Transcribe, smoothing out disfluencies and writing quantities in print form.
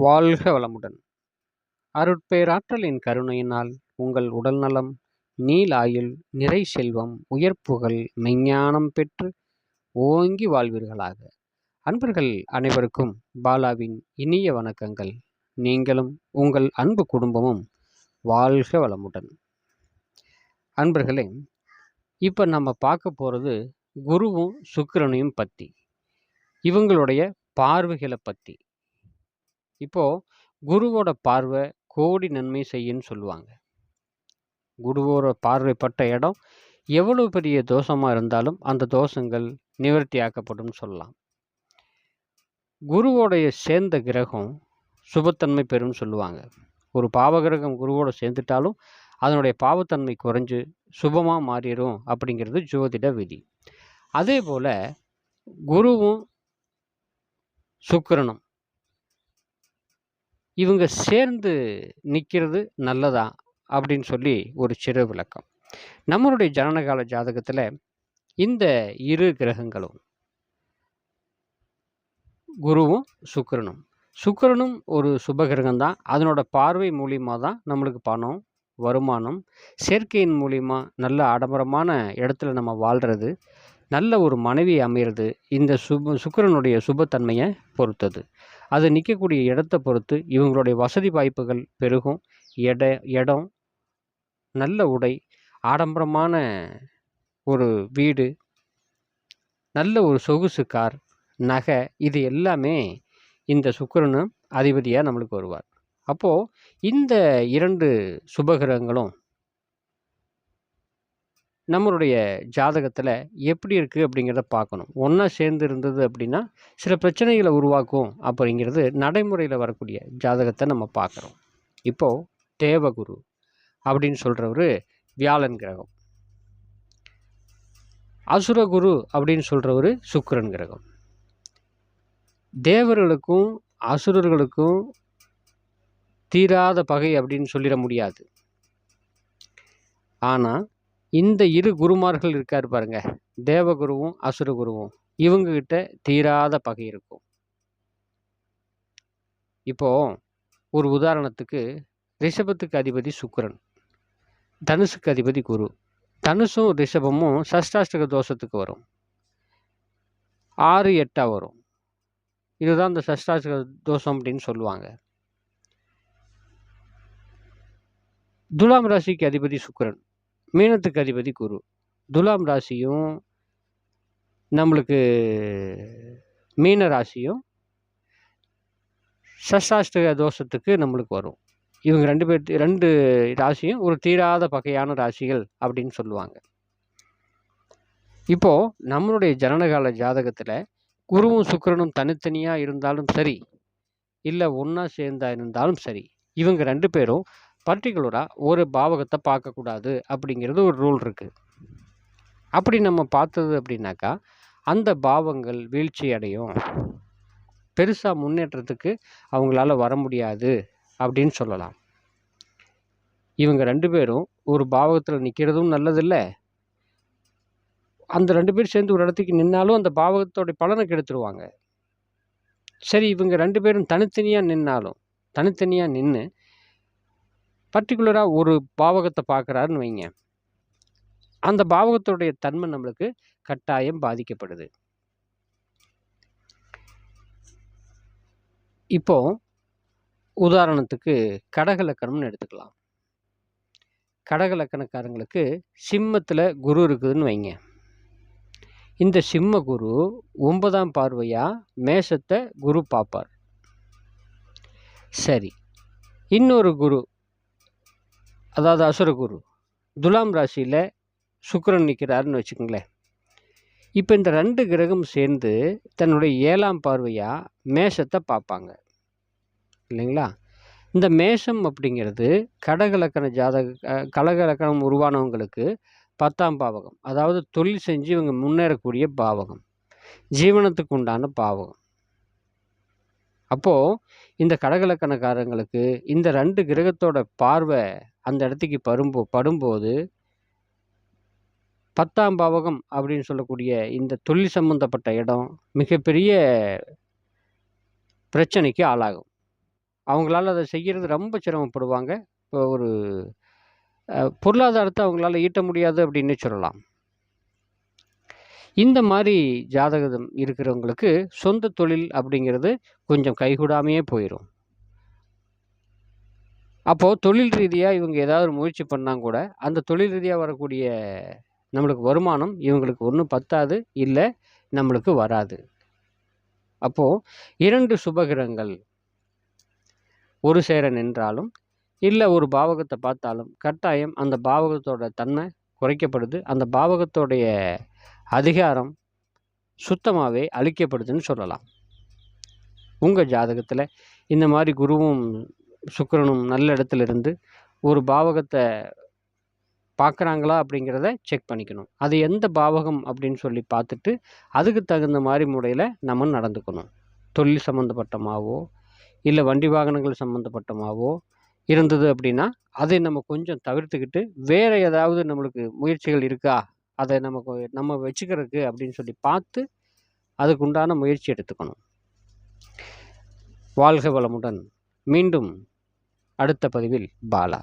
வாழ்க வளமுடன். அருட்பேராற்றலின் கருணையினால் உங்கள் உடல்நலம், நீளாயுள், நிறை செல்வம், உயர்ப்புகழ், மெஞ்ஞானம் பெற்று ஓங்கி வாழ்வீர்களாக. அன்பர்கள் அனைவருக்கும் பாலாவின் இனிய வணக்கங்கள். நீங்களும் உங்கள் அன்பு குடும்பமும் வாழ்க வளமுடன். அன்பர்களே, இப்போ நம்ம பார்க்க போகிறது குருவும் சுக்கிரனையும் பற்றி, இவங்களுடைய பார்வைகளை பற்றி. இப்போது குருவோட பார்வை கோடி நன்மை செய்யுன்னு சொல்லுவாங்க. குருவோட பார்வைப்பட்ட இடம் எவ்வளோ பெரிய தோஷமாக இருந்தாலும் அந்த தோஷங்கள் நிவர்த்தியாக்கப்படும் சொல்லலாம். குருவோடைய சேர்ந்த கிரகம் சுபத்தன்மை பெறும்னு சொல்லுவாங்க. ஒரு பாவகிரகம் குருவோட சேர்ந்துட்டாலும் அதனுடைய பாவத்தன்மை குறைஞ்சு சுபமாக மாறிடும் அப்படிங்கிறது ஜோதிட விதி. அதே போல் குருவும் சுக்கிரனும் இவங்க சேர்ந்து நிற்கிறது நல்லதா அப்படின்னு சொல்லி ஒரு சிறு விளக்கம். நம்மளுடைய ஜனனகால ஜாதகத்தில் இந்த இரு கிரகங்களும் குருவும் சுக்கிரனும் ஒரு சுபகிரகம்தான். அதனோட பார்வை மூலியமாக தான் நம்மளுக்கு பணம், வருமானம், சேர்க்கையின் மூலிமா நல்ல ஆடம்பரமான இடத்துல நம்ம வாழ்கிறது, நல்ல ஒரு மனைவி அமையிறது இந்த சுக்கிரனுடைய சுபத்தன்மையை பொறுத்தது. அது நிற்கக்கூடிய இடத்தை பொறுத்து இவங்களுடைய வசதி வாய்ப்புகள் பெருகும். இடம், நல்ல உடை, ஆடம்பரமான ஒரு வீடு, நல்ல ஒரு சொகுசு கார், நகை, இது எல்லாமே இந்த சுக்கிரனும் அதிபதியாக நம்மளுக்கு வருவார். அப்போது இந்த இரண்டு சுபகிரகங்களும் நம்மளுடைய ஜாதகத்தில் எப்படி இருக்குது அப்படிங்கிறத பார்க்கணும். ஒன்றா சேர்ந்து இருந்தது அப்படின்னா சில பிரச்சனைகளை உருவாக்கும் அப்படிங்கிறது நடைமுறையில் வரக்கூடிய ஜாதகத்தை நம்ம பார்க்குறோம். இப்போது தேவகுரு அப்படின்னு சொல்கிறவர் வியாழன் கிரகம், அசுரகுரு அப்படின்னு சொல்கிறவர் சுக்கிரன் கிரகம். தேவர்களுக்கும் அசுரர்களுக்கும் தீராத பகை அப்படின்னு சொல்லிட முடியாது. ஆனால் இந்த இரு குருமார்கள் இருக்கார் பாருங்க, தேவகுருவும் அசுரகுருவும், இவங்ககிட்ட தீராத பகை இருக்கும். இப்போ ஒரு உதாரணத்துக்கு ரிஷபத்துக்கு அதிபதி சுக்கிரன், தனுசுக்கு அதிபதி குரு. தனுசும் ரிஷபமும் சஷ்டாஷ்டக தோஷத்துக்கு வரும், 6, 8 வரும். இதுதான் இந்த சஷ்டாஷ்டக தோஷம் அப்படின்னு சொல்லுவாங்க. துலாம் ராசிக்கு அதிபதி சுக்கிரன், மீனத்துக்கு அதிபதி குரு. துலாம் ராசியும் நம்மளுக்கு மீன ராசியும் சஷ்டாஷ்டக தோஷத்துக்கு நம்மளுக்கு வரும். இவங்க ரெண்டு ராசியும் ஒரு தீராத பகையான ராசிகள் அப்படின்னு சொல்லுவாங்க. இப்போது நம்மளுடைய ஜனனகால ஜாதகத்தில் குருவும் சுக்கிரனும் தனித்தனியாக இருந்தாலும் சரி, இல்லை ஒன்றா சேர்ந்தா இருந்தாலும் சரி, இவங்க ரெண்டு பேரும் பர்டிகுலராக ஒரு பாவகத்தை பார்க்கக்கூடாது அப்படிங்கிறது ஒரு ரூல் இருக்குது. அப்படி நம்ம பார்த்தது அப்படின்னாக்கா அந்த பாவங்கள் வீழ்ச்சி அடையும், பெருசாக முன்னேற்றத்துக்கு அவங்களால வர முடியாது அப்படின்னு சொல்லலாம். இவங்க ரெண்டு பேரும் ஒரு பாவகத்தில் நிற்கிறதும் நல்லதில்லை. அந்த ரெண்டு பேரும் சேர்ந்து ஒரு இடத்துக்கு நின்னாலும் அந்த பாவகத்தோடைய பலனை கெடுத்துருவாங்க. சரி, இவங்க ரெண்டு பேரும் தனித்தனியாக நின்று பர்டிகுலராக ஒரு பாவகத்தை பார்க்குறாருன்னு வைங்க, அந்த பாவகத்துடைய தன்மை நம்மளுக்கு கட்டாயம் பாதிக்கப்படுது. இப்போ உதாரணத்துக்கு கடகலக்கணம்னு எடுத்துக்கலாம். கடகலக்கணக்காரங்களுக்கு சிம்மத்தில் குரு இருக்குதுன்னு வைங்க. இந்த சிம்ம குரு 9ஆம் பார்வையாக மேஷத்தை குரு பார்ப்பார். சரி, இன்னொரு குரு, அதாவது அசுரகுரு, துலாம் ராசியில் சுக்கிரன் நிற்கிறாருன்னு வச்சுக்கோங்களேன். இப்போ இந்த ரெண்டு கிரகம் சேர்ந்து தன்னுடைய 7ஆம் பார்வையாக மேஷத்தை பார்ப்பாங்க இல்லைங்களா. இந்த மேஷம் அப்படிங்கிறது கடகலக்கணம் உருவானவங்களுக்கு 10ஆம் பாவகம், அதாவது தொழில் செஞ்சு இவங்க முன்னேறக்கூடிய பாவகம், ஜீவனத்துக்கு உண்டான பாவகம். அப்போது இந்த கடகலக்கணக்காரங்களுக்கு இந்த ரெண்டு கிரகத்தோட பார்வை அந்த இடத்துக்கு படும்போது 10ஆம் பாவகம் அப்படின்னு சொல்லக்கூடிய இந்த தொழில் சம்பந்தப்பட்ட இடம் மிகப்பெரிய பிரச்சனைக்கு ஆளாகும். அவங்களால அத செய்யறது ரொம்ப சிரமப்படுவாங்க. இப்போ ஒரு பொருளாதாரத்த அவங்களால ஈட்ட முடியாது அப்படின்னு சொல்லலாம். இந்த மாரி ஜாதகம் இருக்கிறவங்களுக்கு சொந்த தொழில் அப்படிங்கிறது கொஞ்சம் கைகூடாமயே போயிரும். அப்போ தொழில் ரீதியா இவங்க ஏதாவது ஒரு முயற்சி பண்ணா கூட, அந்த தொழில் ரீதியா வரக்கூடிய நம்மளுக்கு வருமானம் இவங்களுக்கு ஒண்ணு பத்தாது, இல்ல நம்மளுக்கு வராது. அப்போ 2 சுபகிரகங்கள் ஒரு சேர நின்றாலும், இல்ல ஒரு பாவகத்த பார்த்தாலும், கட்டாயம் அந்த பாவகத்தோட தன்மை குறைக்கப்படுது. அந்த பாவகத்தோடைய அதிகாரம் சுத்தமாவே அழிக்கப்படுதுன்னு சொல்லலாம். உங்க ஜாதகத்துல இந்த மாரி குருவும், சுக்கிரனும் நல்ல இடத்துல இருந்து ஒரு பாவகத்த பார்க்குறாங்களா அப்படிங்கிறத செக் பண்ணிக்கணும். அது எந்த பாவகம் அப்படின்னு சொல்லி பார்த்துட்டு, அதுக்கு தகுந்த மாரி முறையில நம்ம நடந்துக்கணும். தொழில் சம்மந்தப்பட்டமாவோ, இல்ல வண்டி வாகனங்கள் சம்மந்தப்பட்டமாவோ இருந்தது அப்படின்னா, அதை நம்ம கொஞ்சம் தவிர்த்துக்கிட்டு, வேற ஏதாவது நம்மளுக்கு முயற்சிகள் இருக்கா? அத நம்ம வச்சுக்கிறதுக்கு அப்படின்னு சொல்லி பார்த்து, அதுக்கு உண்டான முயற்சி எடுத்துக்கணும். வாழ்க வளமுடன். மீண்டும் அடுத்த பதிவில் பாலா.